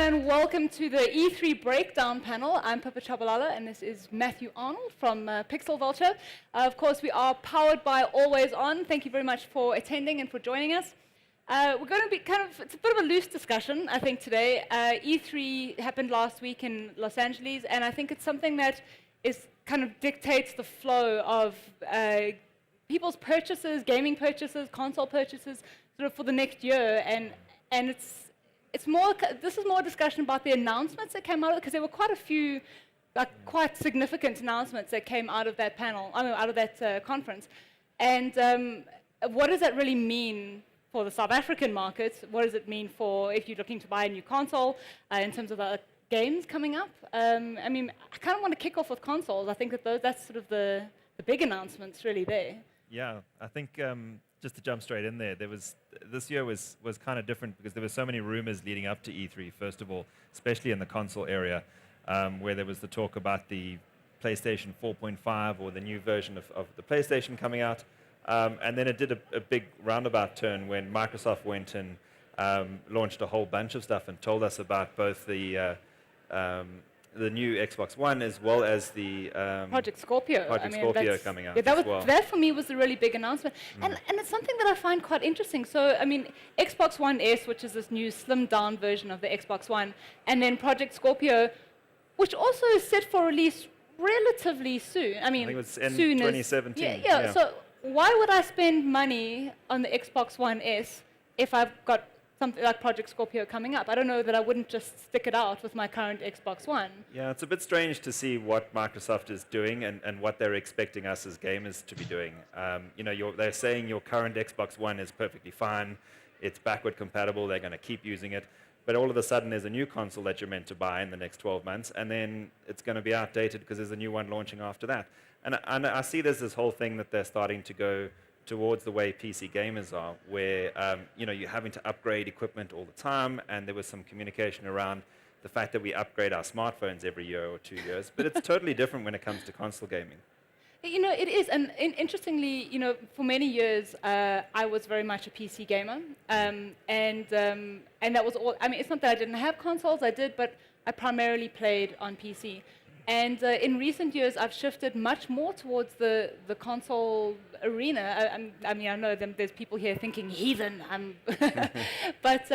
and welcome to the E3 Breakdown panel. I'm Pippa Tshabalala, and this is Matthew Arnold from Pixel Vulture. Of course, we are powered by Always On. Thank you very much for attending and for joining us. We're going to be it's a bit of a loose discussion, I think, today. E3 happened last week in Los Angeles, and I think it's something that kind of dictates the flow of people's purchases, gaming purchases, console purchases, sort of for the next year, and this is more a discussion about the announcements that came out of it, because there were quite a few, quite significant announcements that came out of that panel, out of that conference. And what does that really mean for the South African market? What does it mean for if you're looking to buy a new console in terms of the games coming up? I mean, I kind of want to kick off with consoles. I think that that's sort of the big announcements really there. Yeah, I think just to jump straight in there, this year was kind of different because there were so many rumors leading up to E3, first of all, especially in the console area, where there was the talk about the PlayStation 4.5 or the new version of the PlayStation coming out. And then it did a big roundabout turn when Microsoft went and launched a whole bunch of stuff and told us about both the new Xbox One as well as the Project Scorpio. Scorpio coming out. Yeah, that for me was a really big announcement, and it's something that I find quite interesting. So I mean, Xbox One S, which is this new slimmed down version of the Xbox One, and then Project Scorpio, which also is set for release relatively soon. I think it was in 2017. Yeah. So why would I spend money on the Xbox One S if I've got something like Project Scorpio coming up? I don't know that I wouldn't just stick it out with my current Xbox One. Yeah, it's a bit strange to see what Microsoft is doing and what they're expecting us as gamers to be doing. They're saying your current Xbox One is perfectly fine, it's backward compatible, they're going to keep using it, but all of a sudden there's a new console that you're meant to buy in the next 12 months, and then it's going to be outdated because there's a new one launching after that. And I see there's this whole thing that they're starting to go towards the way PC gamers are, where you're having to upgrade equipment all the time, and there was some communication around the fact that we upgrade our smartphones every year or 2 years, but it's totally different when it comes to console gaming. It is, and interestingly, for many years, I was very much a PC gamer, and that was all. I mean, it's not that I didn't have consoles, I did, but I primarily played on PC. And in recent years, I've shifted much more towards the console arena. I know there's people here thinking heathen, but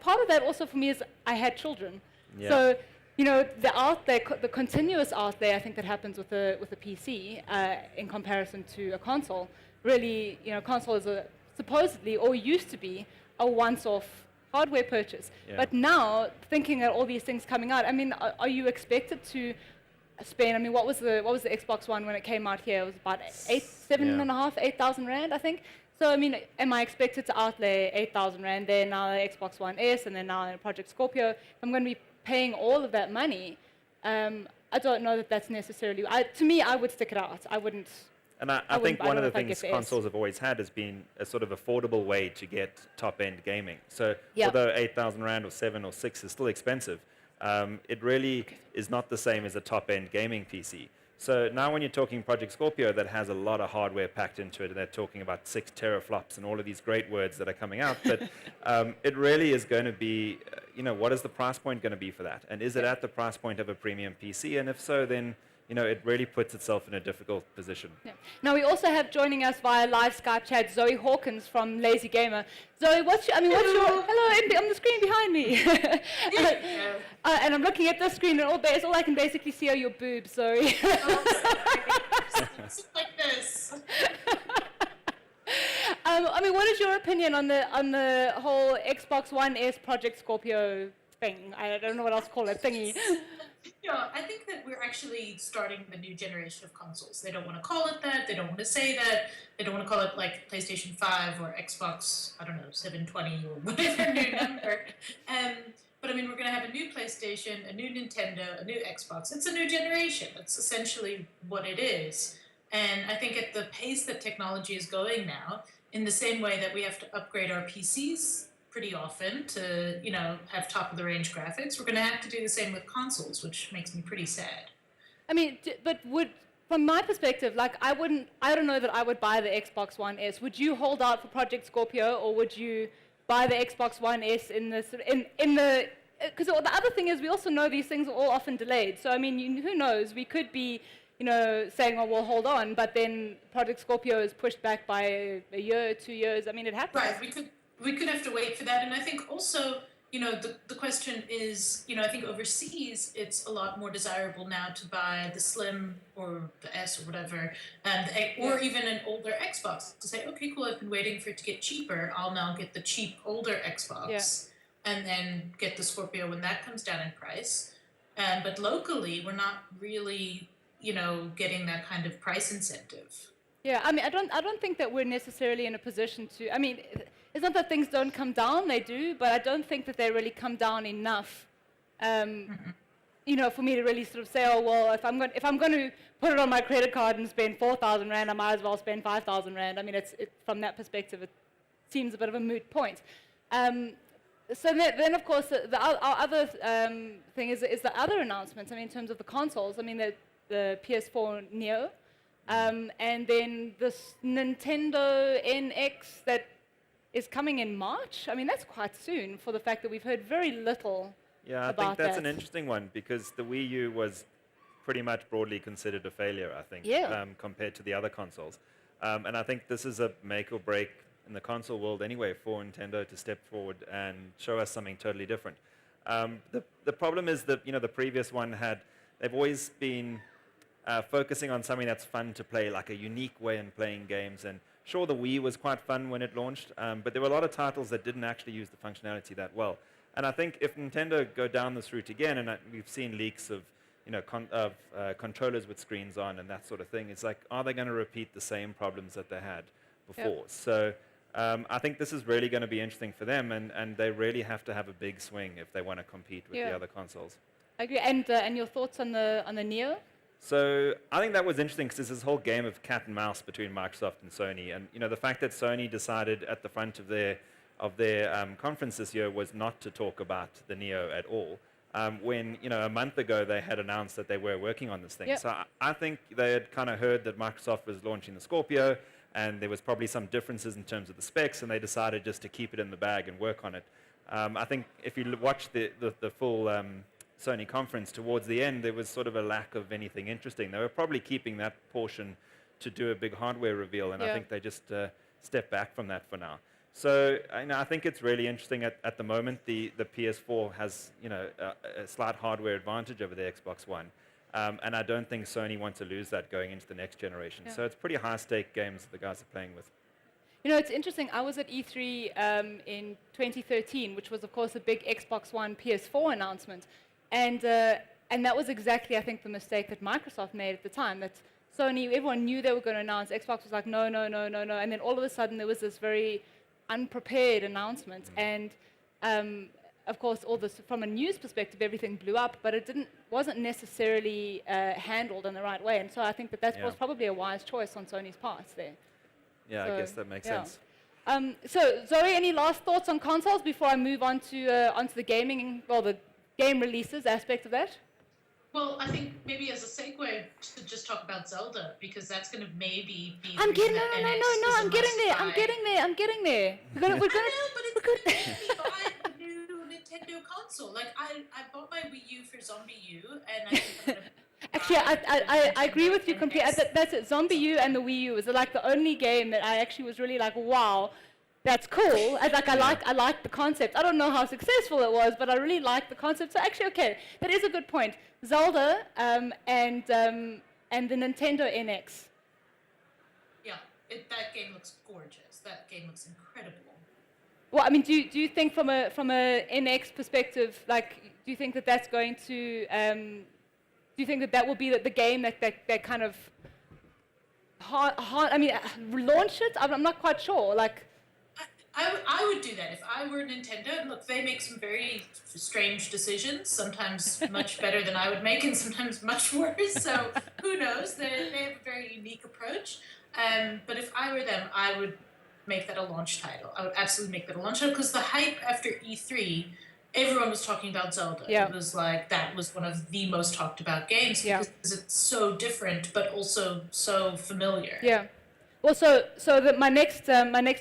part of that also for me is I had children. Yeah. So the continuous out there, I think that happens with a PC in comparison to a console. Really, console is supposedly or used to be a once-off hardware purchase. Yeah. But now, thinking at all these things coming out, are you expected to spend, what was the Xbox One when it came out here? It was about 8,500 Rand, I think. So, am I expected to outlay 8,000 Rand there, now the Xbox One S, and then now Project Scorpio? I'm going to be paying all of that money. I don't know that that's necessarily, to me, I would stick it out. I wouldn't. And I think one of the things consoles have always had has been a sort of affordable way to get top-end gaming. So although 8,000 Rand or 7 or 6 is still expensive, it really is not the same as a top-end gaming PC. So now when you're talking Project Scorpio that has a lot of hardware packed into it, and they're talking about 6 teraflops and all of these great words that are coming out, but it really is going to be, what is the price point going to be for that? And is it at the price point of a premium PC? And if so, then it really puts itself in a difficult position. Yeah. Now, we also have joining us via live Skype chat Zoe Hawkins from Lazy Gamer. Zoe, what's your, hello, on the screen behind me. And I'm looking at this screen, and all I can basically see are your boobs, Zoe. Like this. What is your opinion on the whole Xbox One S Project Scorpio thing? I don't know what else to call it, thingy. Yeah, I think that we're actually starting the new generation of consoles. They don't want to call it that. They don't want to say that. They don't want to call it like PlayStation 5 or Xbox, 720 or whatever new number. But we're going to have a new PlayStation, a new Nintendo, a new Xbox. It's a new generation. That's essentially what it is. And I think at the pace that technology is going now, in the same way that we have to upgrade our PCs pretty often to, have top-of-the-range graphics, we're going to have to do the same with consoles, which makes me pretty sad. But from my perspective, I don't know that I would buy the Xbox One S. Would you hold out for Project Scorpio, or would you buy the Xbox One S in the because the other thing is we also know these things are all often delayed. So I mean, who knows? We could be, saying, "Oh, we'll hold on," but then Project Scorpio is pushed back by a year, 2 years. I mean, it happens. Right. We could have to wait for that, and I think also, the question is, I think overseas it's a lot more desirable now to buy the Slim or the S or whatever, or even an older Xbox, to say, okay, cool, I've been waiting for it to get cheaper. I'll now get the cheap older Xbox, and then get the Scorpio when that comes down in price. But locally, we're not really, getting that kind of price incentive. Yeah, I mean, I don't think that we're necessarily in a position to. I mean, it's not that things don't come down; they do, but I don't think that they really come down enough. For me to really sort of say, oh well, if I'm going to put it on my credit card and spend 4,000 rand, I might as well spend 5,000 rand. I mean, from that perspective, it seems a bit of a moot point. So then, of course, our other thing is the other announcements. I mean, in terms of the consoles, I mean, the PS4 Neo. And then this Nintendo NX that is coming in March. I mean, that's quite soon for the fact that we've heard very little I about think that's that. an interesting one because the Wii U was pretty much broadly considered a failure, I think, compared to the other consoles. And I think this is a make or break in the console world anyway for Nintendo to step forward and show us something totally different. The problem is that, the previous one they've always been focusing on something that's fun to play, like a unique way in playing games. And sure, the Wii was quite fun when it launched, but there were a lot of titles that didn't actually use the functionality that well. And I think if Nintendo go down this route again, and we've seen leaks of controllers with screens on and that sort of thing, it's like, are they going to repeat the same problems that they had before? Yep. So I think this is really going to be interesting for them, and they really have to have a big swing if they want to compete with the other consoles. I agree. And your thoughts on the Neo? So I think that was interesting because there's this whole game of cat and mouse between Microsoft and Sony, and the fact that Sony decided at the front of their conference this year was not to talk about the Neo at all. When a month ago they had announced that they were working on this thing. Yep. So I think they had kind of heard that Microsoft was launching the Scorpio, and there was probably some differences in terms of the specs, and they decided just to keep it in the bag and work on it. I think if you watch the full Sony conference, towards the end, there was sort of a lack of anything interesting. They were probably keeping that portion to do a big hardware reveal, and I think they just stepped back from that for now. So I think it's really interesting at the moment. The PS4 has a slight hardware advantage over the Xbox One, and I don't think Sony wants to lose that going into the next generation. So it's pretty high-stake games that the guys are playing with. It's interesting. I was at E3 in 2013, which was, of course, a big Xbox One PS4 announcement. And that was exactly, I think, the mistake that Microsoft made at the time. That Sony, everyone knew they were going to announce. Xbox was like, no. And then all of a sudden, there was this very unprepared announcement. And, of course, all this, from a news perspective, everything blew up, but it wasn't necessarily handled in the right way. And so I think that was probably a wise choice on Sony's part there. Yeah, so, I guess that makes sense. So, Zoe, any last thoughts on consoles before I move on to onto the gaming, the game releases aspect of that? Well, I think maybe as a segue to just talk about Zelda, because that's going to maybe be. I'm getting there. I'm getting there. We're gonna. I know, but it's going to make me buy the new Nintendo console. Like I bought my Wii U for Zombie U, and I think I'm gonna. Actually, I agree with you completely. That's it. Zombie U and the Wii U is like the only game that I actually was really like, wow. That's cool. I like the concept. I don't know how successful it was, but I really like the concept. So actually, okay, that is a good point. Zelda and the Nintendo NX. Yeah, that game looks gorgeous. That game looks incredible. Well, I mean, do you think from a NX perspective, like, do you think that that's going to do you think that will be the game that kind of launch it? I'm not quite sure. Like. I would do that if I were Nintendo. Look, they make some very strange decisions, sometimes much better than I would make, and sometimes much worse. So who knows? They have a very unique approach. But if I were them, I would make that a launch title. I would absolutely make that a launch title, because the hype after E3, everyone was talking about Zelda. Yeah. It was like that was one of the most talked about games because it's so different, but also so familiar. Yeah. Well, my next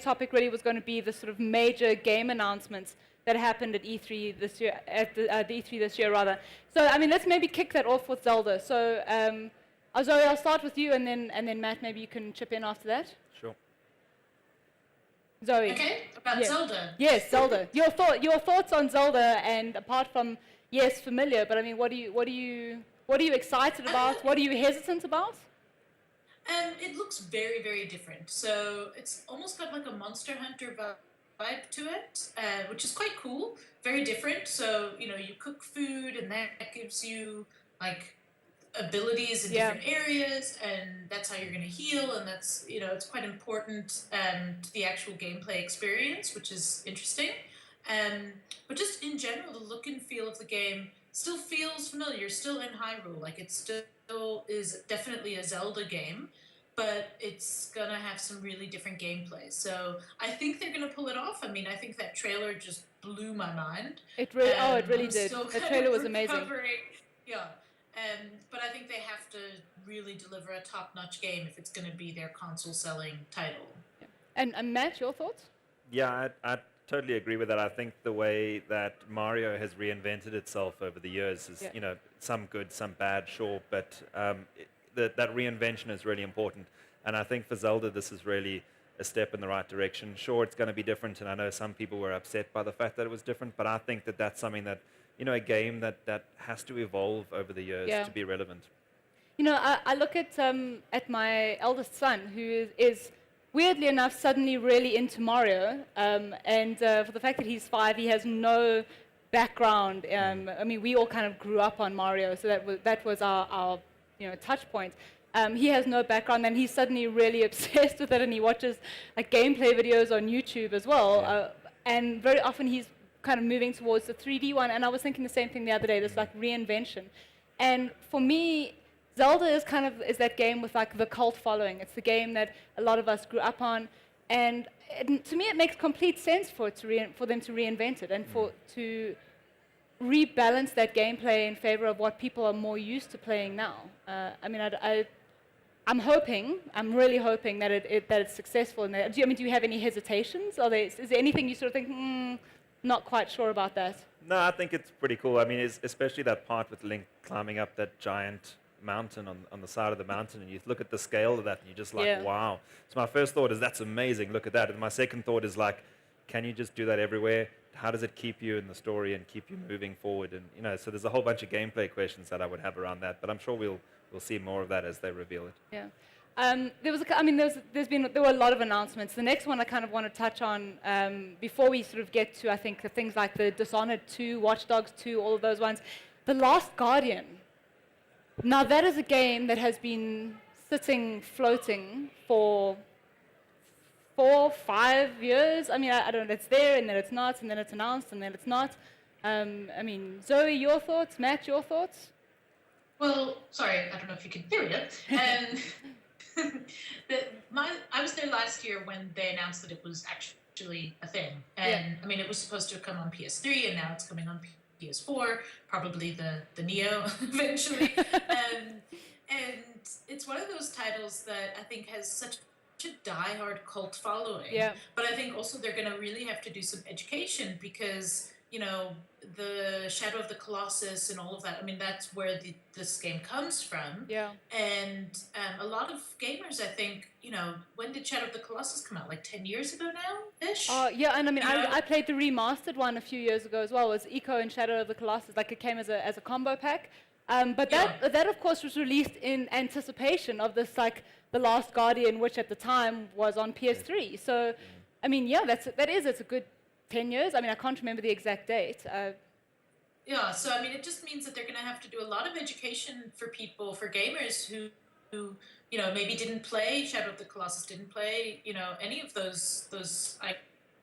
topic really was going to be the sort of major game announcements that happened at E3 this year, at the E3 this year rather. So I mean, let's maybe kick that off with Zelda. So Zoe, I'll start with you, and then Matt, maybe you can chip in after that. Sure. Zoe. Okay, about Zelda. Yes, Zelda. Your thoughts on Zelda, and apart from yes, familiar, but I mean, what are you excited about? What are you hesitant about? It looks very, very different. So it's almost got like a Monster Hunter vibe to it, which is quite cool. Very different. So, you cook food, and that gives you like abilities in different areas, and that's how you're going to heal, and that's, it's quite important to the actual gameplay experience, which is interesting. But just in general, the look and feel of the game still feels familiar. You're still in Hyrule. Like, it still is definitely a Zelda game, but it's going to have some really different gameplay. So I think they're going to pull it off. I mean, I think that trailer just blew my mind. It really did. The trailer was amazing. Yeah. But I think they have to really deliver a top-notch game if it's going to be their console-selling title. Yeah. And Matt, your thoughts? Yeah, I totally agree with that. I think the way that Mario has reinvented itself over the years is, some good, some bad, sure, but that reinvention is really important. And I think for Zelda, this is really a step in the right direction. Sure, it's going to be different, and I know some people were upset by the fact that it was different, but I think that that's something that, a game that has to evolve over the years to be relevant. I look at my eldest son, who is weirdly enough suddenly really into Mario, and for the fact that he's 5, he has no background. I mean, we all kind of grew up on Mario, so that was our touch point. He has no background, and he's suddenly really obsessed with it, and he watches like gameplay videos on YouTube as well. And very often he's kind of moving towards the 3D one, and I was thinking the same thing the other day, this like reinvention. And for me, Zelda is that game with like the cult following. It's the game that a lot of us grew up on, and to me it makes complete sense for them to reinvent it and to rebalance that gameplay in favor of what people are more used to playing now. I'm really hoping that it's successful. Do you have any hesitations? Is there anything you sort of think, not quite sure about that? No, I think it's pretty cool. I mean, especially that part with Link climbing up that giant mountain on the side of the mountain, and you look at the scale of that, and you're just like, wow. So my first thought is, that's amazing, look at that. And my second thought is like, can you just do that everywhere? How does it keep you in the story and keep you moving forward? And so there's a whole bunch of gameplay questions that I would have around that, but I'm sure we'll see more of that as they reveal it. Yeah. There were a lot of announcements. The next one I kind of want to touch on before we sort of get to, I think, the things like the Dishonored 2, Watch Dogs 2, all of those ones. The Last Guardian. Now that is a game that has been floating for 4, 5 years. I mean, I don't know, it's there, and then it's not, and then it's announced, and then it's not. Zoe, your thoughts? Matt, your thoughts? Well, sorry, I don't know if you can hear it. I was there last year when they announced that it was actually a thing. And I mean, it was supposed to come on PS3, and now it's coming on PS4, probably the Neo eventually. And it's one of those titles that I think has such a die-hard cult following. Yeah. But I think also they're going to really have to do some education because, the Shadow of the Colossus and all of that, I mean, that's where this game comes from. Yeah. And a lot of gamers, I think, when did Shadow of the Colossus come out? Like 10 years ago now-ish? Yeah, and I mean, I played the remastered one a few years ago as well. It was Eco and Shadow of the Colossus. Like, it came as a combo pack. But that, of course, was released in anticipation of this, like, The Last Guardian, which at the time was on PS3. So, I mean, it's a good 10 years? I mean, I can't remember the exact date. Yeah, so I mean, it just means that they're going to have to do a lot of education for people, for gamers who maybe didn't play Shadow of the Colossus, didn't play, any of those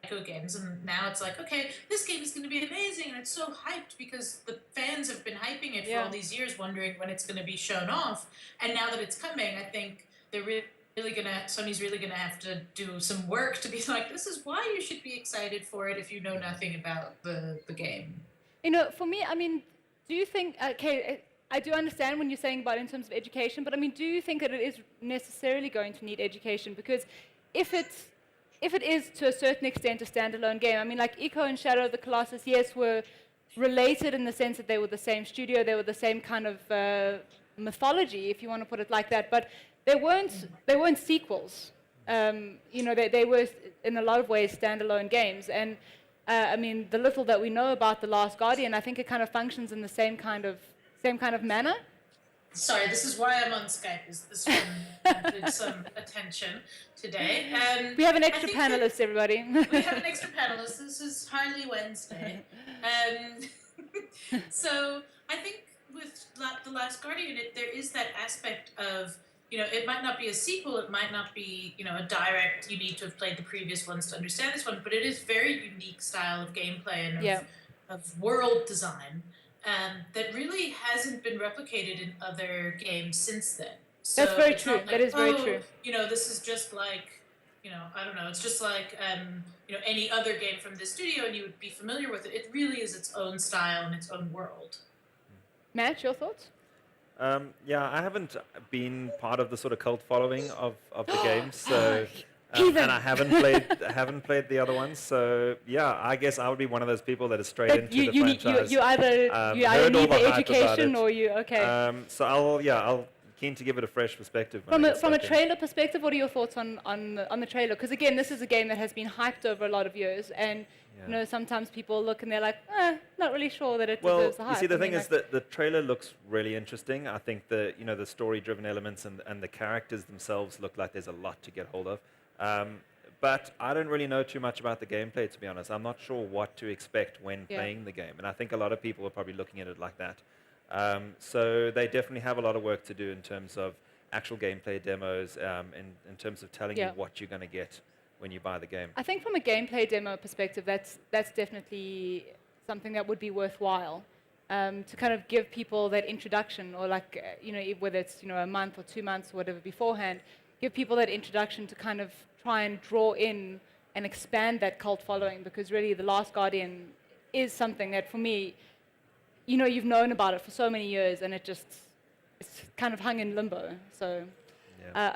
Ico games, and now it's like, okay, this game is going to be amazing, and it's so hyped because the fans have been hyping it for all these years, wondering when it's going to be shown off, and now that it's coming, I think they're Sony's really gonna have to do some work to be like, this is why you should be excited for it if you know nothing about the game. For me, I mean, do you think, I do understand when you're saying about in terms of education, but I mean, do you think that it is necessarily going to need education? Because if it if it is to a certain extent a standalone game. I mean, like Eco and Shadow of the Colossus, yes, were related in the sense that they were the same studio, they were the same kind of mythology, if you want to put it like that, but they weren't sequels. They were in a lot of ways standalone games, and I mean, the little that we know about The Last Guardian, I think it kind of functions in the same kind of manner. Sorry, this is why I'm on Skype. Is this one needed some attention today? We have an extra panelist, everybody. We have an extra panelist. This is Harley Wednesday. So I think with The Last Guardian, there is that aspect of, it might not be a sequel, it might not be, a direct, you need to have played the previous ones to understand this one, but it is very unique style of gameplay and of world design that really hasn't been replicated in other games since then. So that's very true. That is very true. This is just like, I don't know, it's just like, any other game from this studio and you would be familiar with it. It really is its own style and its own world. Matt, your thoughts? Yeah, I haven't been part of the sort of cult following of the games, so and I haven't played the other ones. So yeah, I guess I would be one of those people that is straight into the franchise. You either need the education or you So I'll keen to give it a fresh perspective. From a trailer perspective, what are your thoughts on the trailer? Because again, this is a game that has been hyped over a lot of years, and sometimes people look and they're like, not really sure that it deserves the hype. You see, the thing is that the trailer looks really interesting. I think the story-driven elements and the characters themselves look like there's a lot to get hold of. But I don't really know too much about the gameplay, to be honest. I'm not sure what to expect when playing the game, and I think a lot of people are probably looking at it like that. So they definitely have a lot of work to do in terms of actual gameplay demos, in terms of telling you what you're going to get when you buy the game. I think from a gameplay demo perspective, that's definitely something that would be worthwhile to kind of give people that introduction, or like whether it's a month or 2 months or whatever beforehand, give people that introduction to kind of try and draw in and expand that cult following, because really The Last Guardian is something that for me, you've known about it for so many years, and it's kind of hung in limbo. So.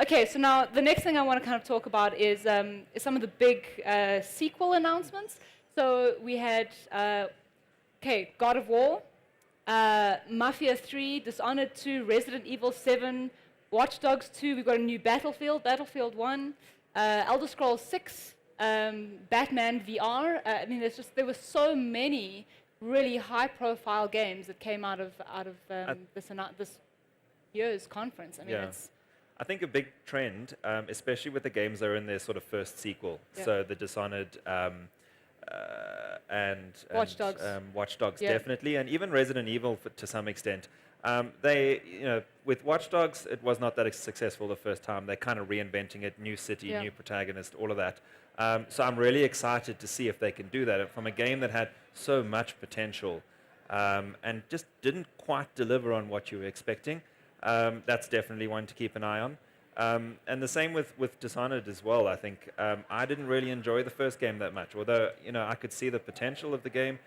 Okay, so now the next thing I want to kind of talk about is some of the big sequel announcements. So we had, God of War, Mafia 3, Dishonored 2, Resident Evil 7, Watch Dogs 2, we've got a new Battlefield 1, Elder Scrolls 6, Batman VR. I mean, there were so many really high-profile games that came out of this year's conference. I mean, I think a big trend, especially with the games that are in their sort of first sequel, so the Dishonored and Watch Dogs, definitely, and even Resident Evil to some extent. With Watch Dogs, it was not that successful the first time. They're kind of reinventing it, new city, new protagonist, all of that. So I'm really excited to see if they can do that from a game that had so much potential and just didn't quite deliver on what you were expecting. That's definitely one to keep an eye on. And the same with Dishonored as well. I think I didn't really enjoy the first game that much, although I could see the potential of the game.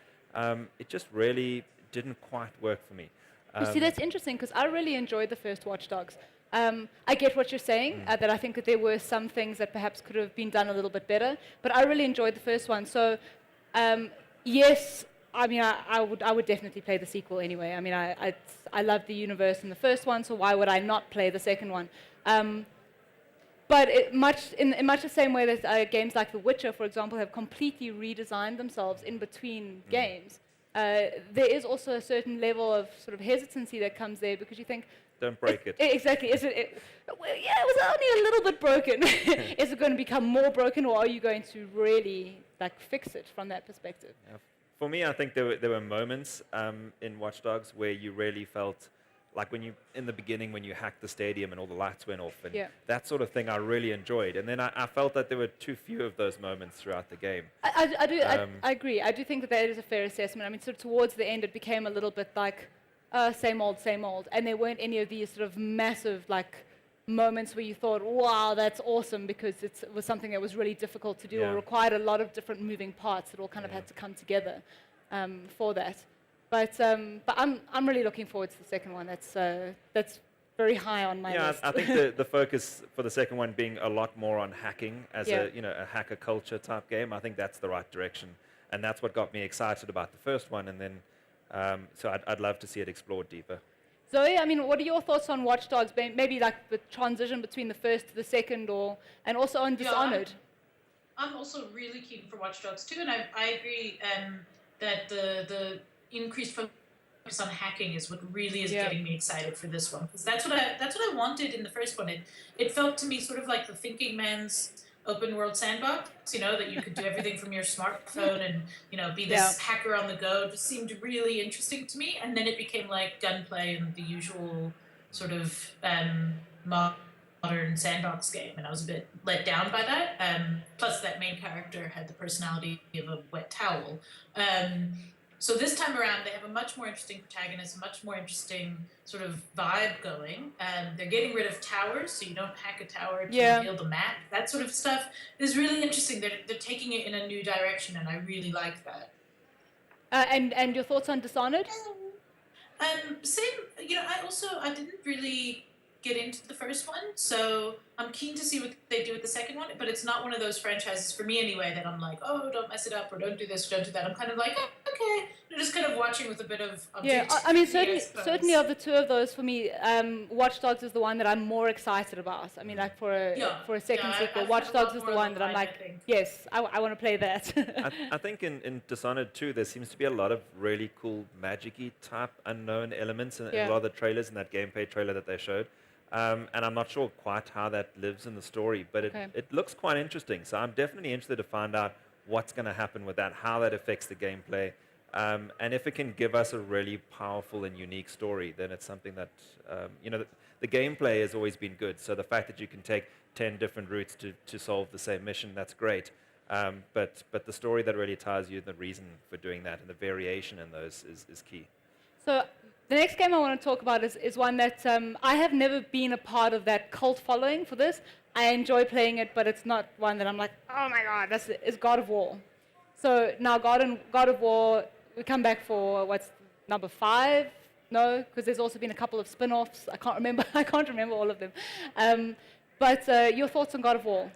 It just really didn't quite work for me. You see, that's interesting, because I really enjoyed the first Watch Dogs. I get what you're saying, that I think that there were some things that perhaps could have been done a little bit better, but I really enjoyed the first one. So, yes, I mean, I would definitely play the sequel anyway. I mean, I love the universe in the first one, so why would I not play the second one? But in much the same way that games like The Witcher, for example, have completely redesigned themselves in between games, there is also a certain level of sort of hesitancy that comes there, because you think, don't break it. Exactly. Well, it was only a little bit broken. Is it going to become more broken, or are you going to really fix it from that perspective? Yeah. For me, I think there were moments in Watch Dogs where you really felt like in the beginning when you hacked the stadium and all the lights went off, and that sort of thing I really enjoyed. And then I felt that there were too few of those moments throughout the game. I agree. I do think that is a fair assessment. I mean, sort of towards the end, it became a little bit like same old, and there weren't any of these sort of massive moments where you thought, wow, that's awesome, because it was something that was really difficult to do or required a lot of different moving parts that all kind of had to come together for that. But I'm really looking forward to the second one. That's very high on my Yeah, list. I think the focus for the second one being a lot more on hacking as Yeah. a hacker culture type game. I think that's the right direction, and that's what got me excited about the first one. And then, so I'd love to see it explored deeper. Zoe, I mean, what are your thoughts on Watch Dogs? Maybe like the transition between the first to the second, and also on Dishonored. I'm also really keen for Watch Dogs too, and I agree that the increased focus on hacking is what really is getting me excited for this one, because that's what I wanted in the first one. It felt to me sort of like the thinking man's open world sandbox, that you could do everything from your smartphone and be this hacker on the go. It just seemed really interesting to me, and then it became like gunplay and the usual sort of modern sandbox game, and I was a bit let down by that. Plus, that main character had the personality of a wet towel. So this time around, they have a much more interesting protagonist, a much more interesting sort of vibe going. They're getting rid of towers, so you don't hack a tower to reveal the map. That sort of stuff is really interesting. They're taking it in a new direction, and I really like that. And your thoughts on Dishonored? Same. I didn't really get into the first one, so I'm keen to see what they do with the second one, but it's not one of those franchises, for me anyway, that I'm like, oh, don't mess it up, or don't do this, or don't do that. I'm kind of like, oh, okay. I'm just kind of watching with a bit of I mean, certainly of the two of those, for me, Watch Dogs is the one that I'm more excited about. I mean, like for a second sequel, Watch Dogs is the one that I'm like, yes, I want to play that. I think in Dishonored 2, there seems to be a lot of really cool magic-y type unknown elements in a lot of the trailers, in that gameplay trailer that they showed. And I'm not sure quite how that lives in the story, but it looks quite interesting. So I'm definitely interested to find out what's going to happen with that, how that affects the gameplay. And if it can give us a really powerful and unique story, then it's something that, the gameplay has always been good. So the fact that you can take 10 different routes to solve the same mission, that's great. But the story that really ties you, the reason for doing that, and the variation in those is key. So the next game I want to talk about is one that I have never been a part of that cult following for this. I enjoy playing it, but it's not one that I'm like, oh my god, is God of War. So now God of War, we come back for what's number 5? No, because there's also been a couple of spin-offs. I can't remember all of them. But your thoughts on God of War?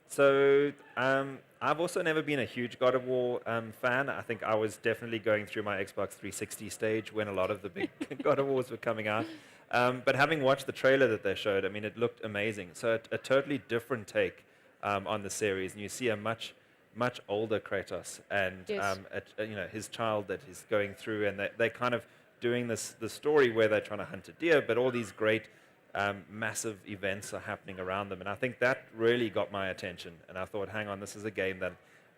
So I've also never been a huge God of War fan. I think I was definitely going through my Xbox 360 stage when a lot of the big God of Wars were coming out. But having watched the trailer that they showed, I mean, it looked amazing. So a totally different take on the series, and you see a much older Kratos and his child that he's going through, and they're kind of doing the story where they're trying to hunt a deer, but all these great massive events are happening around them, and I think that really got my attention. And I thought, hang on, this is a game that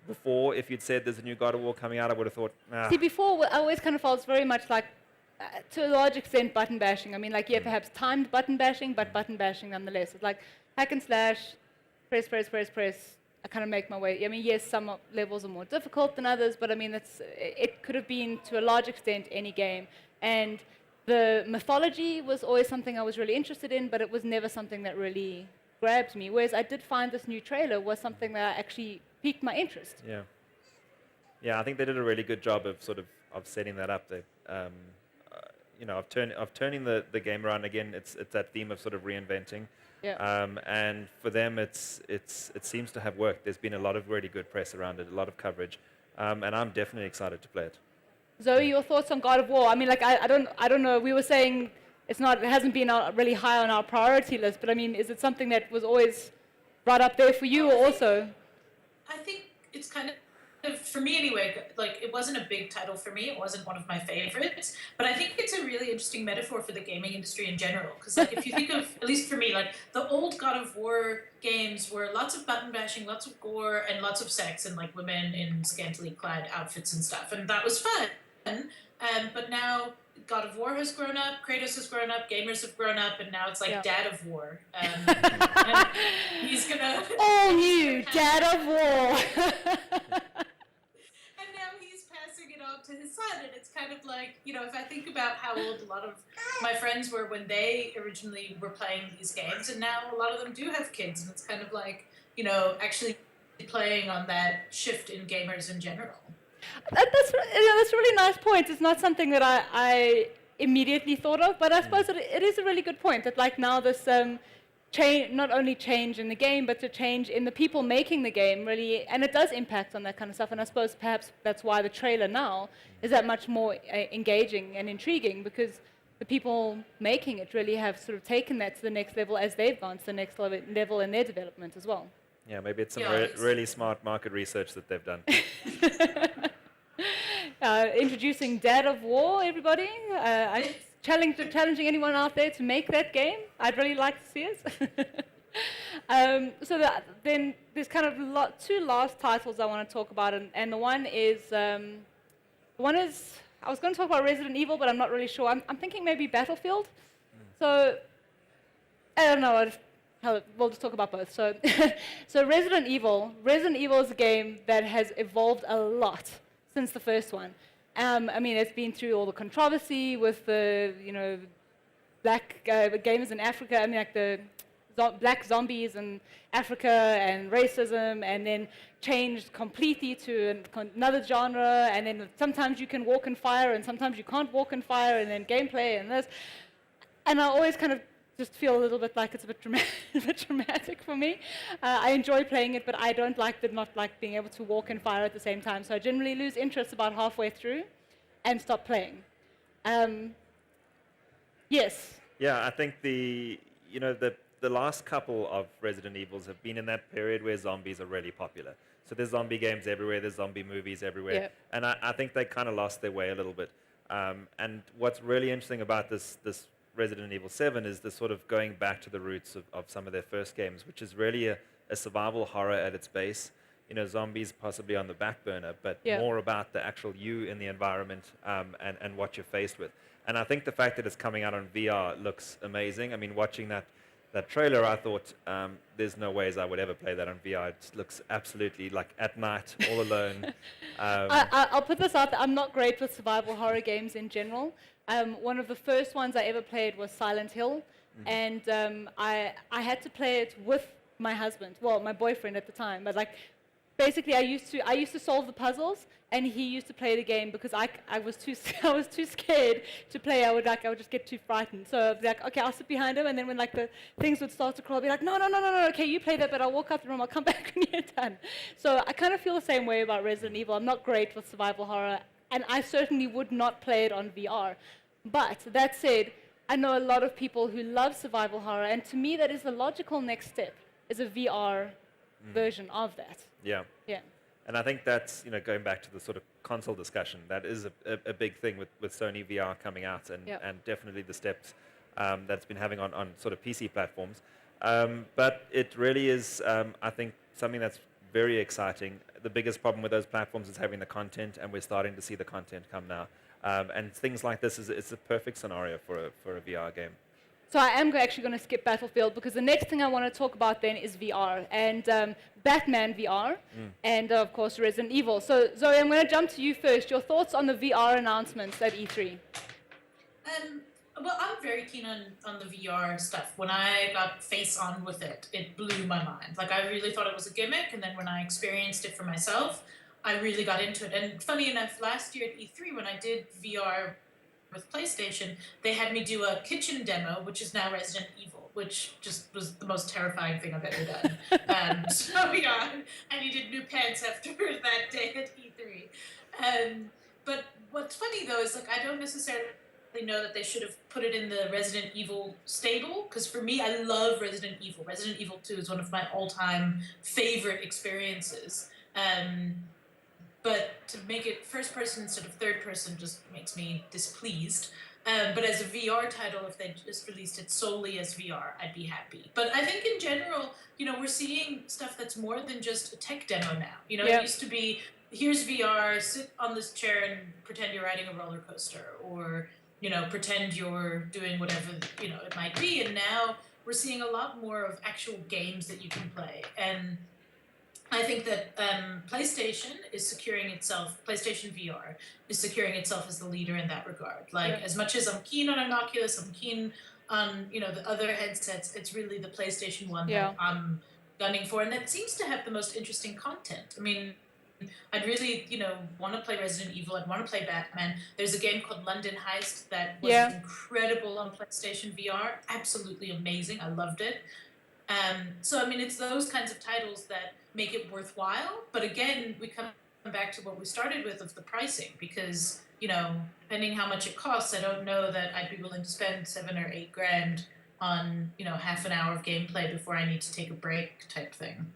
before, if you'd said there's a new God of War coming out, I would have thought, nah. See, before, I always kind of felt it's very much like, to a large extent, button bashing. I mean, like, yeah, perhaps timed button bashing, but button bashing nonetheless. It's like hack and slash, press. I kind of make my way. I mean, yes, some levels are more difficult than others, but I mean, it could have been, to a large extent, any game. And the mythology was always something I was really interested in, but it was never something that really grabbed me. Whereas I did find this new trailer was something that actually piqued my interest. Yeah, I think they did a really good job of setting that up. They, of turning the game around again. It's that theme of sort of reinventing. And for them, it seems to have worked. There's been a lot of really good press around it, a lot of coverage, and I'm definitely excited to play it. Zoe, your thoughts on God of War? I mean, like, I don't know. We were saying it hasn't been really high on our priority list, but I mean, is it something that was always brought up there for you, or also? I think it's kind of, for me anyway, like, it wasn't a big title for me. It wasn't one of my favorites, but I think it's a really interesting metaphor for the gaming industry in general. Because, like, if you think of, at least for me, like, the old God of War games were lots of button bashing, lots of gore, and lots of sex, and like women in scantily clad outfits and stuff, and that was fun. But now God of War has grown up, Kratos has grown up, gamers have grown up, and now it's like Dad of War. And he's gonna all new Dad of War. And now he's passing it on to his son, and it's kind of like, if I think about how old a lot of my friends were when they originally were playing these games, and now a lot of them do have kids, and it's kind of like, actually playing on that shift in gamers in general. That's a really nice point. It's not something that I immediately thought of, but I suppose it is a really good point that like now this change, not only change in the game, but to change in the people making the game really, and it does impact on that kind of stuff. And I suppose perhaps that's why the trailer now is that much more engaging and intriguing, because the people making it really have sort of taken that to the next level as they've gone to the next level in their development as well. Yeah, maybe it's some Yeah, it's- really smart market research that they've done. Introducing Dad of War, everybody. Challenging anyone out there to make that game. I'd really like to see it. Then there's kind of two last titles I want to talk about, and the one is I was going to talk about Resident Evil, but I'm not really sure. I'm thinking maybe Battlefield. So I don't know. We'll just talk about both. So, so Resident Evil is a game that has evolved a lot since the first one. I mean, it's been through all the controversy with the, black gamers in Africa. I mean, like the black zombies in Africa and racism, and then changed completely to another genre. And then sometimes you can walk in fire, and sometimes you can't walk in fire, and then gameplay and this. And I always kind of just feel a little bit like it's a bit dramatic for me. I enjoy playing it, but I don't like not like being able to walk in fire at the same time. So I generally lose interest about halfway through and stop playing. Yes. Yeah, I think the last couple of Resident Evils have been in that period where zombies are really popular. So there's zombie games everywhere, there's zombie movies everywhere, Yep. and I think they kind of lost their way a little bit. And what's really interesting about this Resident Evil 7 is the sort of going back to the roots of some of their first games, which is really a survival horror at its base. Zombies possibly on the back burner, but Yeah. more about the actual you in the environment and what you're faced with. And I think the fact that it's coming out on VR looks amazing. I mean, watching that trailer, I thought there's no ways I would ever play that on VR. It looks absolutely like at night, all alone. I'll put this out there. I'm not great with survival horror games in general. One of the first ones I ever played was Silent Hill, and I had to play it with my husband, well, my boyfriend at the time. But like, basically, I used to solve the puzzles, and he used to play the game because I was too scared to play. I would just get too frightened. So I'd be like, okay, I'll sit behind him, and then when like the things would start to crawl, I'd be like, no, okay, you play that, but I'll walk out the room. I'll come back when you're done. So I kind of feel the same way about Resident Evil. I'm not great with survival horror, and I certainly would not play it on VR. But that said, I know a lot of people who love survival horror, and to me, that is the logical next step, is a VR version of that. Yeah. Yeah. And I think that's, going back to the sort of console discussion, that is a big thing with Sony VR coming out, and, Yep. and definitely the steps that's been having on sort of PC platforms. But it really is, I think, something that's very exciting. The biggest problem with those platforms is having the content, and we're starting to see the content come now. And things like this it's a perfect scenario for a VR game. So I am actually going to skip Battlefield, because the next thing I want to talk about then is VR, and Batman VR, and of course Resident Evil. So Zoe, I'm going to jump to you first. Your thoughts on the VR announcements at E3? Well, I'm very keen on the VR stuff. When I got face on with it, it blew my mind. Like, I really thought it was a gimmick, and then when I experienced it for myself, I really got into it. And funny enough, last year at E3, when I did VR with PlayStation, they had me do a kitchen demo, which is now Resident Evil, which just was the most terrifying thing I've ever done. So yeah, I needed new pants after that day at E3. But what's funny though is, like, I don't necessarily know that they should have put it in the Resident Evil stable, because for me, I love Resident Evil. Resident Evil 2 is one of my all-time favorite experiences. But to make it first person instead of third person just makes me displeased. But as a VR title, if they just released it solely as VR, I'd be happy. But I think in general, we're seeing stuff that's more than just a tech demo now. It used to be, here's VR, sit on this chair and pretend you're riding a roller coaster, or, pretend you're doing whatever, it might be. And now we're seeing a lot more of actual games that you can play. And I think that PlayStation VR is securing itself as the leader in that regard. Like, as much as I'm keen on an Oculus, I'm keen on, the other headsets, it's really the PlayStation 1 that I'm gunning for. And that seems to have the most interesting content. I mean, I'd really, want to play Resident Evil. I'd want to play Batman. There's a game called London Heist that was Yeah. incredible on PlayStation VR. Absolutely amazing. I loved it. So, I mean, it's those kinds of titles that make it worthwhile. But again, we come back to what we started with of the pricing because, depending how much it costs, I don't know that I'd be willing to spend 7 or 8 grand on, half an hour of gameplay before I need to take a break type thing.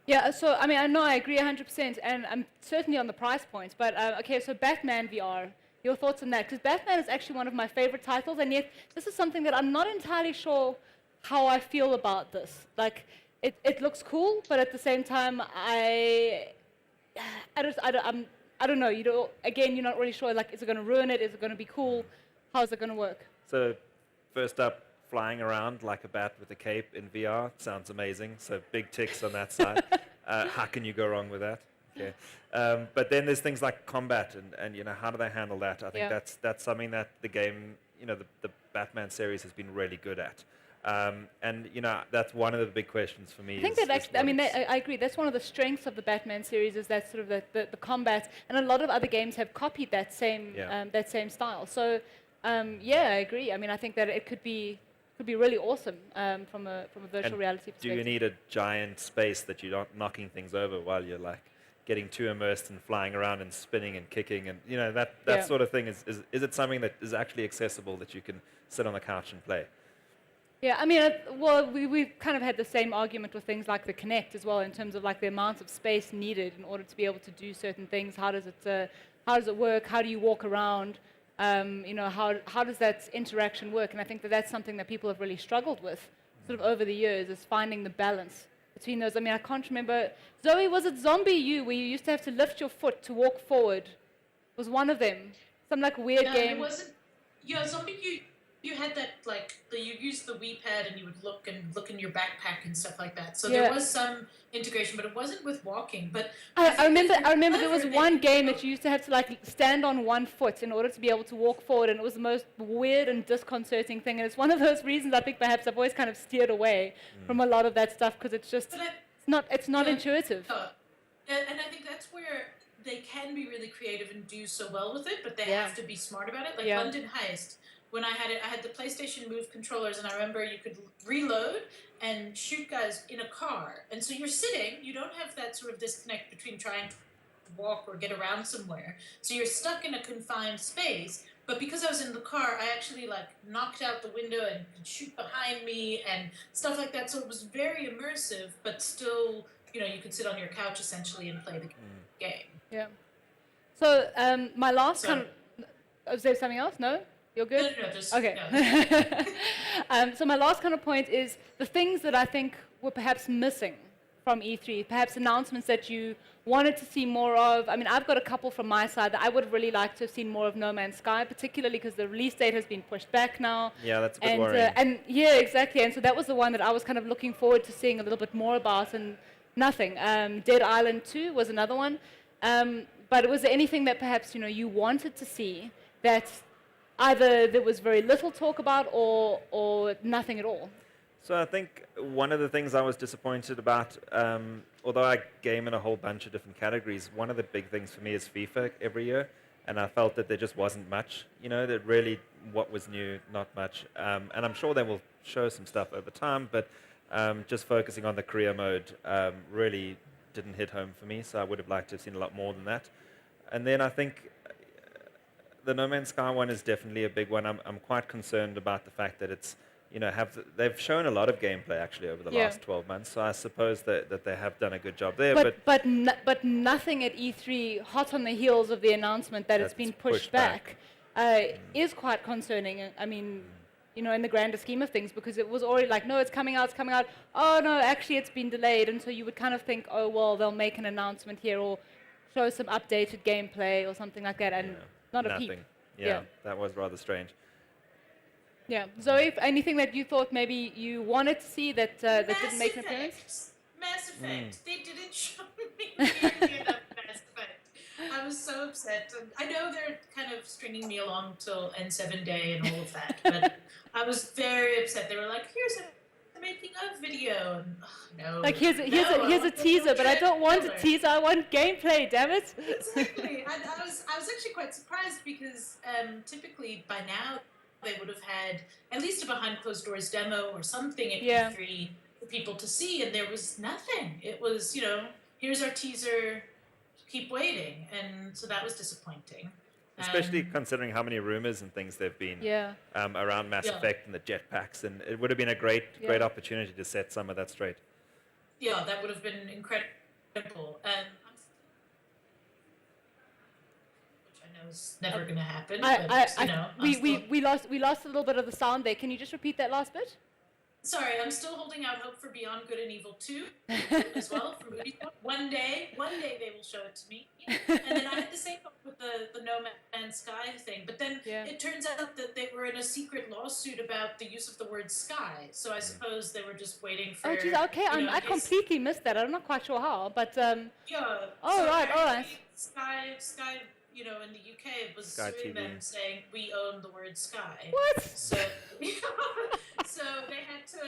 Yeah, so I mean, I know I agree 100%, and I'm certainly on the price points. But okay, so Batman VR, your thoughts on that? Because Batman is actually one of my favorite titles, and yet this is something that I'm not entirely sure how I feel about this. Like, it looks cool, but at the same time, I don't know. Again, you're not really sure. Like, is it going to ruin it? Is it going to be cool? How's it going to work? So first up, flying around like a bat with a cape in VR sounds amazing. So big ticks on that side. How can you go wrong with that? Okay. But then there's things like combat and how do they handle that? I think that's something that the game, the Batman series has been really good at. And that's one of the big questions for me. I think that actually, I mean, I agree. That's one of the strengths of the Batman series is that sort of the combat, and a lot of other games have copied that same style. So yeah, I agree. I mean, I think that it could be really awesome from a virtual reality perspective. Do you need a giant space that you're not knocking things over while you're like getting too immersed and flying around and spinning and kicking and that sort of thing? Is it something that is actually accessible that you can sit on the couch and play? Yeah, I mean, we've kind of had the same argument with things like the Kinect as well in terms of like the amount of space needed in order to be able to do certain things. How does it work? How do you walk around? How does that interaction work? And I think that that's something that people have really struggled with sort of over the years is finding the balance between those. I mean, I can't remember. Zoe, was it Zombie U where you used to have to lift your foot to walk forward? Was one of them. Some like weird game. It wasn't. Yeah, Zombie U. You had that you used the Wii pad and you would look in your backpack and stuff like that. So there was some integration, but it wasn't with walking. But I remember there was one game that you used to have to like stand on one foot in order to be able to walk forward, and it was the most weird and disconcerting thing. And it's one of those reasons I think perhaps I've always kind of steered away from a lot of that stuff because it's just it's not intuitive. And I think that's where they can be really creative and do so well with it, but they have to be smart about it. Like London Heist. When I had the PlayStation Move controllers, and I remember you could reload and shoot guys in a car. And so you're sitting, you don't have that sort of disconnect between trying to walk or get around somewhere. So you're stuck in a confined space. But because I was in the car, I actually knocked out the window and could shoot behind me and stuff like that. So it was very immersive, but still, you could sit on your couch essentially and play the game. Yeah. So my last is there something else? No? You're good? No, just... Okay. No. So my last kind of point is the things that I think were perhaps missing from E3, perhaps announcements that you wanted to see more of. I mean, I've got a couple from my side that I would really like to have seen more of No Man's Sky, particularly because the release date has been pushed back now. Yeah, that's a bit worrying. And yeah, exactly. And so that was the one that I was kind of looking forward to seeing a little bit more about, and nothing. Dead Island 2 was another one. But was there anything that perhaps, you wanted to see that either there was very little talk about or nothing at all? So I think one of the things I was disappointed about, although I game in a whole bunch of different categories, one of the big things for me is FIFA every year, and I felt that there just wasn't much, that really what was new, not much. And I'm sure they will show some stuff over time, but just focusing on the career mode really didn't hit home for me, so I would have liked to have seen a lot more than that. And then I think the No Man's Sky one is definitely a big one. I'm quite concerned about the fact that it's, they've shown a lot of gameplay actually over the last 12 months. So I suppose that they have done a good job there. But nothing at E3, hot on the heels of the announcement that it's been pushed back, is quite concerning. I mean, in the grander scheme of things, because it was already like, no, it's coming out. Oh no, actually it's been delayed, and so you would kind of think, oh well, they'll make an announcement here or show some updated gameplay or something like that, and not nothing. A peep. Yeah, that was rather strange. Yeah. Zoe, anything that you thought maybe you wanted to see that didn't make an appearance? Mass Effect. They didn't show me nearly enough Mass Effect. I was so upset. I know they're kind of stringing me along till N7 Day and all of that, but I was very upset. They were like, here's making of video. And, no. Like here's I a want the teaser, but I don't want a trailer. teaser. I want gameplay. Damn it! Exactly. I was actually quite surprised because typically by now they would have had at least a behind closed doors demo or something at Yeah. E3 for people to see, and there was nothing. It was, here's our teaser, keep waiting, and so that was disappointing. Especially considering how many rumors and things there've been Yeah. around Mass Yeah. Effect and the jetpacks, and it would have been a great opportunity to set some of that straight. Yeah, that would have been incredible. Which I know is never going to happen. We lost a little bit of the sound there. Can you just repeat that last bit? Sorry, I'm still holding out hope for Beyond Good and Evil 2 as well from Ubisoft. One day they will show it to me. And then I had the same hope with the No Man's Sky thing. But then it turns out that they were in a secret lawsuit about the use of the word sky. So I suppose they were just waiting for... Oh, geez, okay. I completely missed that. I'm not quite sure how, but... Yeah. Oh, right, all right. Sky, in the UK was Sky suing TV. them saying, we own the word sky. What? So, so they had to,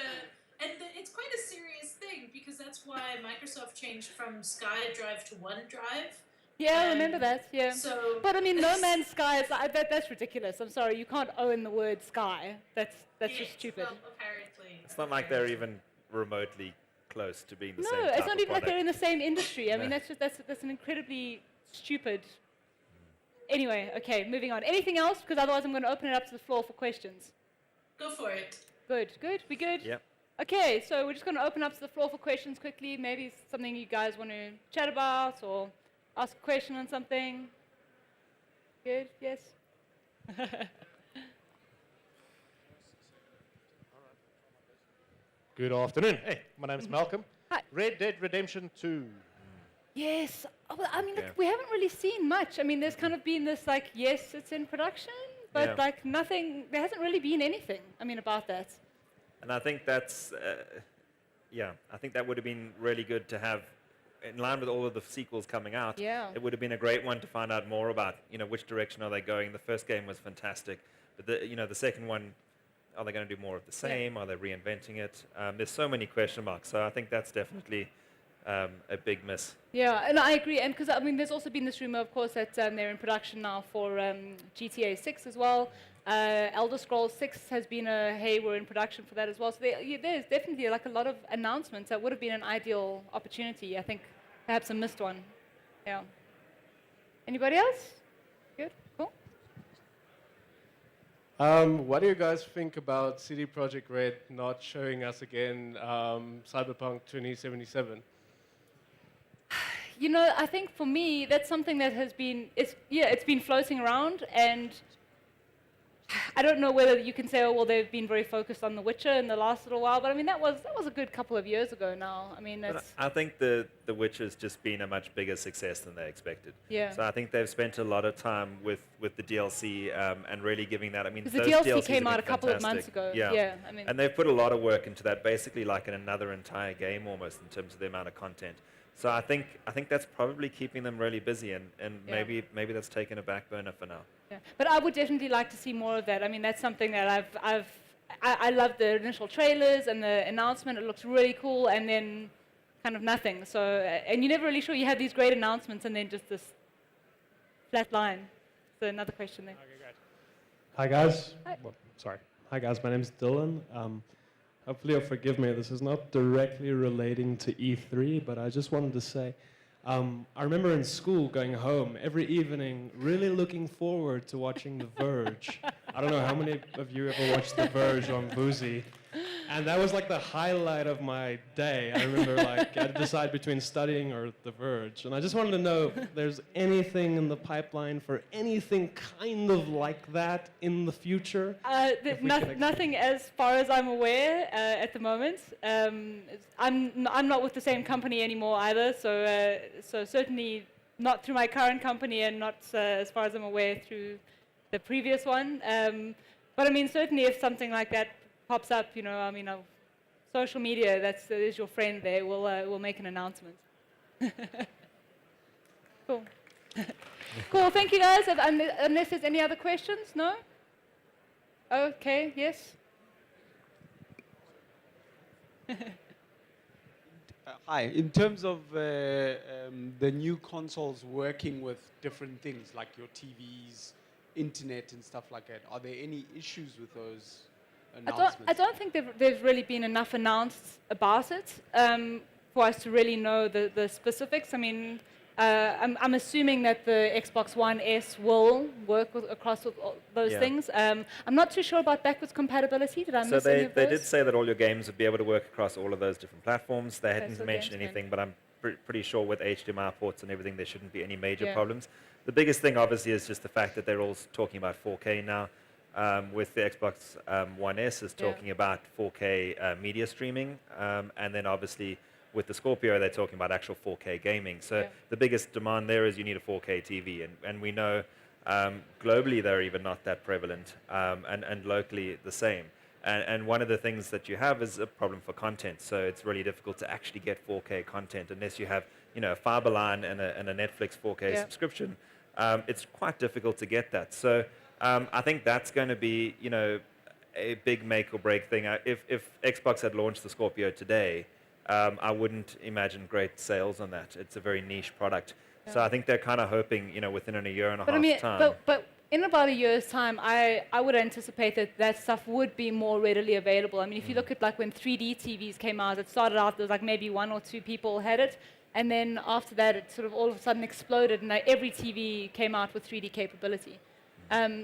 and it's quite a serious thing because that's why Microsoft changed from SkyDrive to OneDrive. Yeah, I remember that, yeah. So, But I mean, No Man's Sky, that's ridiculous. I'm sorry, you can't own the word sky. That's just stupid. Well, apparently. It's not like they're even remotely close to being the same No, type it's not of even like they're in product. the same industry. I mean, No. that's an incredibly stupid... Anyway, okay, moving on. Anything else? Because otherwise I'm going to open it up to the floor for questions. Go for it. Good. We good? Yep. Okay, so we're just going to open up to the floor for questions quickly. Maybe something you guys want to chat about or ask a question on something. Good? Yes? Good afternoon. Hey, my name is Malcolm. Hi. Red Dead Redemption 2. Yes. Oh, well, I mean, Yeah. look, we haven't really seen much. I mean, there's kind of been this, like, yes, it's in production, but, Yeah. like, nothing, there hasn't really been anything, I mean, about that. And I think that's, I think that would have been really good to have in line with all of the sequels coming out. Yeah. It would have been a great one to find out more about, which direction are they going. The first game was fantastic, but the second one, are they going to do more of the same? Are they reinventing it? There's so many question marks, so I think that's definitely a big miss. Yeah, and I agree. And because, I mean, there's also been this rumor, of course, that they're in production now for GTA 6 as well. Elder Scrolls 6 has been we're in production for that as well. So there's definitely like a lot of announcements that would have been an ideal opportunity. I think perhaps a missed one. Yeah. Anybody else? Good? Cool. What do you guys think about CD Projekt Red not showing us again Cyberpunk 2077? I think for me, that's something that has been, it's been floating around, and I don't know whether you can say, oh, well, they've been very focused on The Witcher in the last little while, but I mean, that was a good couple of years ago now. I mean, But that's, I think The Witcher's just been a much bigger success than they expected. Yeah. So I think they've spent a lot of time with the DLC and really giving that. I mean, because the those DLC DLCs came have out a been couple of fantastic. months ago. Yeah. I mean, And they've put a lot of work into that, basically like in another entire game almost in terms of the amount of content. So I think that's probably keeping them really busy, and Yeah. maybe that's taken a back burner for now. yeah. But I would definitely like to see more of that. I mean, that's something that I love the initial trailers and the announcement. It looks really cool, and then kind of nothing. So, and you're never really sure. You have these great announcements, and then just this flat line. So another question there. Okay, great. Hi guys. Hi. Well, sorry. Hi guys, my name is Dylan. Hopefully you'll forgive me. This is not directly relating to E3, but I just wanted to say, I remember in school going home every evening, really looking forward to watching The Verge. I don't know how many of you ever watched The Verge on Boozy. And that was like the highlight of my day. I remember like I had to decide between studying or The Verge. And I just wanted to know if there's anything in the pipeline for anything kind of like that in the future. If we can Nothing as far as I'm aware at the moment. I'm not with the same company anymore either, so certainly not through my current company, and not as far as I'm aware through the previous one. But I mean, certainly if something like that pops up, social media, that is your friend there, we'll make an announcement. Cool. Cool, thank you guys. Unless there's any other questions, no? Okay, yes? Hi. In terms of the new consoles working with different things like your TVs, internet, and stuff like that, are there any issues with those announcements? I don't think there's really been enough announced about it for us to really know the specifics. I mean, I'm assuming that the Xbox One S will work across with all those Yeah. things. I'm not too sure about backwards compatibility. Did I So miss any they, of they those? did say that all your games would be able to work across all of those different platforms. They hadn't so mentioned games anything, but I'm pretty sure with HDMI ports and everything, there shouldn't be any major Yeah. problems. The biggest thing, obviously, is just the fact that they're all talking about 4K now. With the Xbox One S is Yeah. talking about 4K media streaming, and then obviously with the Scorpio, they're talking about actual 4K gaming. So Yeah. the biggest demand there is you need a 4K TV, and we know globally they're even not that prevalent, and locally the same. And one of the things that you have is a problem for content. So it's really difficult to actually get 4K content unless you have, a fiber line and a Netflix 4K Yeah. subscription. It's quite difficult to get that. So I think that's going to be, a big make or break thing. If Xbox had launched the Scorpio today, I wouldn't imagine great sales on that. It's a very niche product. So I think they're kind of hoping, within a year and a But I half mean, time. but in about a year's time, I would anticipate that stuff would be more readily available. I mean, if you look at like when 3D TVs came out, it started out there was like maybe 1 or 2 people had it, and then after that, it sort of all of a sudden exploded, and like every TV came out with 3D capability.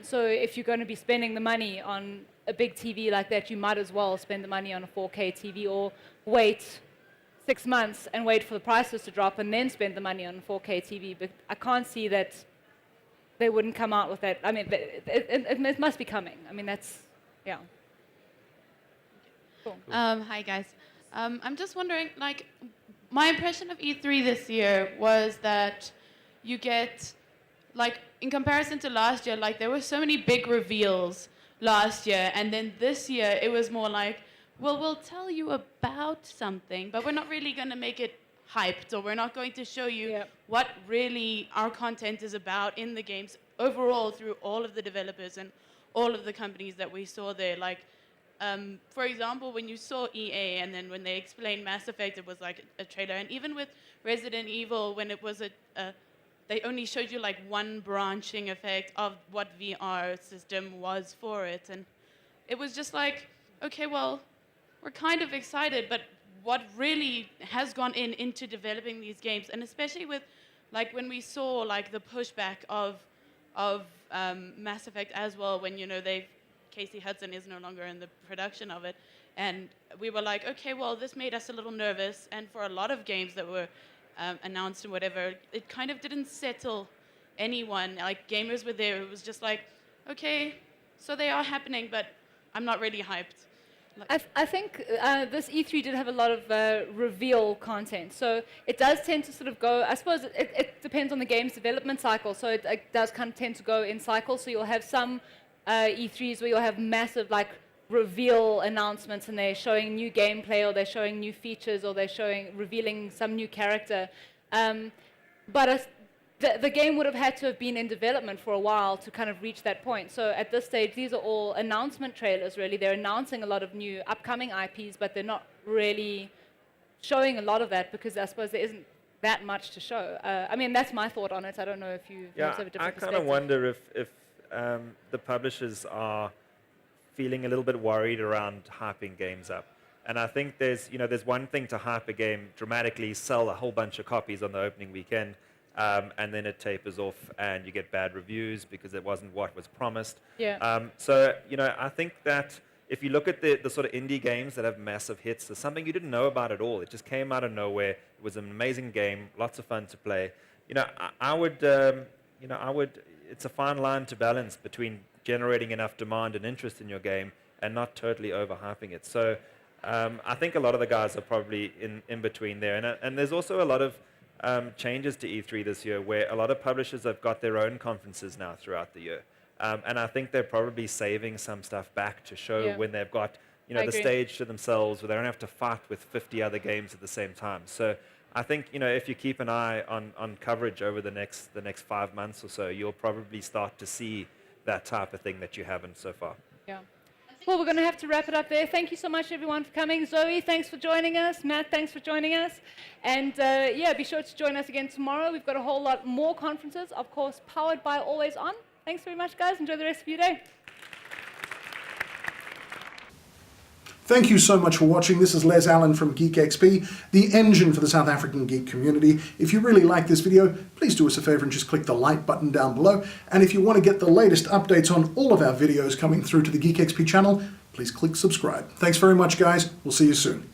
So if you're going to be spending the money on a big TV like that, you might as well spend the money on a 4K TV or wait 6 months and wait for the prices to drop and then spend the money on a 4K TV. But I can't see that they wouldn't come out with that. I mean, it must be coming. I mean, that's, yeah. Cool. Hi guys. I'm just wondering, like, my impression of E3 this year was that you get, like, in comparison to last year, like, there were so many big reveals last year, and then this year it was more like, well, we'll tell you about something, but we're not really going to make it hyped, or we're not going to show you what really our content is about in the games overall through all of the developers and all of the companies that we saw there. Like, for example, when you saw EA and then when they explained Mass Effect, it was like a trailer. And even with Resident Evil, when it was they only showed you like one branching effect of what VR system was for it. And it was just like, okay, well, we're kind of excited, but what really has gone into developing these games, and especially with, like, when we saw like the pushback of Mass Effect as well, when Casey Hudson is no longer in the production of it, and we were like, okay, well, this made us a little nervous, and for a lot of games that were announced and whatever, it kind of didn't settle anyone. Like, gamers were there, it was just like, okay, so they are happening, but I'm not really hyped. I think this E3 did have a lot of reveal content. So it does tend to sort of go, I suppose it depends on the game's development cycle. So it does kind of tend to go in cycles. So you'll have some E3s where you'll have massive like reveal announcements and they're showing new gameplay or they're showing new features or they're revealing some new character. But the game would have had to have been in development for a while to kind of reach that point. So at this stage, these are all announcement trailers, really. They're announcing a lot of new upcoming IPs, but they're not really showing a lot of that because I suppose there isn't that much to show. I mean, that's my thought on it. I don't know if you have a different I kind perspective. of wonder if the publishers are feeling a little bit worried around hyping games up. And I think there's one thing to hype a game dramatically, sell a whole bunch of copies on the opening weekend, and then it tapers off and you get bad reviews because it wasn't what was promised. Yeah. So, I think that if you look at the sort of indie games that have massive hits, there's something you didn't know about at all. It just came out of nowhere. It was an amazing game, lots of fun to play. I would, it's a fine line to balance between generating enough demand and interest in your game and not totally overhyping it. So I think a lot of the guys are probably in between there. And there's also a lot of changes to E3 this year where a lot of publishers have got their own conferences now throughout the year. And I think they're probably saving some stuff back to show when they've got the agree. stage to themselves where they don't have to fight with 50 other games at the same time. So I think if you keep an eye on coverage over the next 5 months or so, you'll probably start to see that type of thing that you haven't so far. Yeah. Well, we're going to have to wrap it up there. Thank you so much, everyone, for coming. Zoe, thanks for joining us. Matt, thanks for joining us. And yeah, be sure to join us again tomorrow. We've got a whole lot more conferences, of course, powered by Always On. Thanks very much, guys. Enjoy the rest of your day. Thank you so much for watching. This is Les Allen from GeekXP, the engine for the South African geek community. If you really like this video, please do us a favor and just click the like button down below. And if you want to get the latest updates on all of our videos coming through to the GeekXP channel, please click subscribe. Thanks very much, guys. We'll see you soon.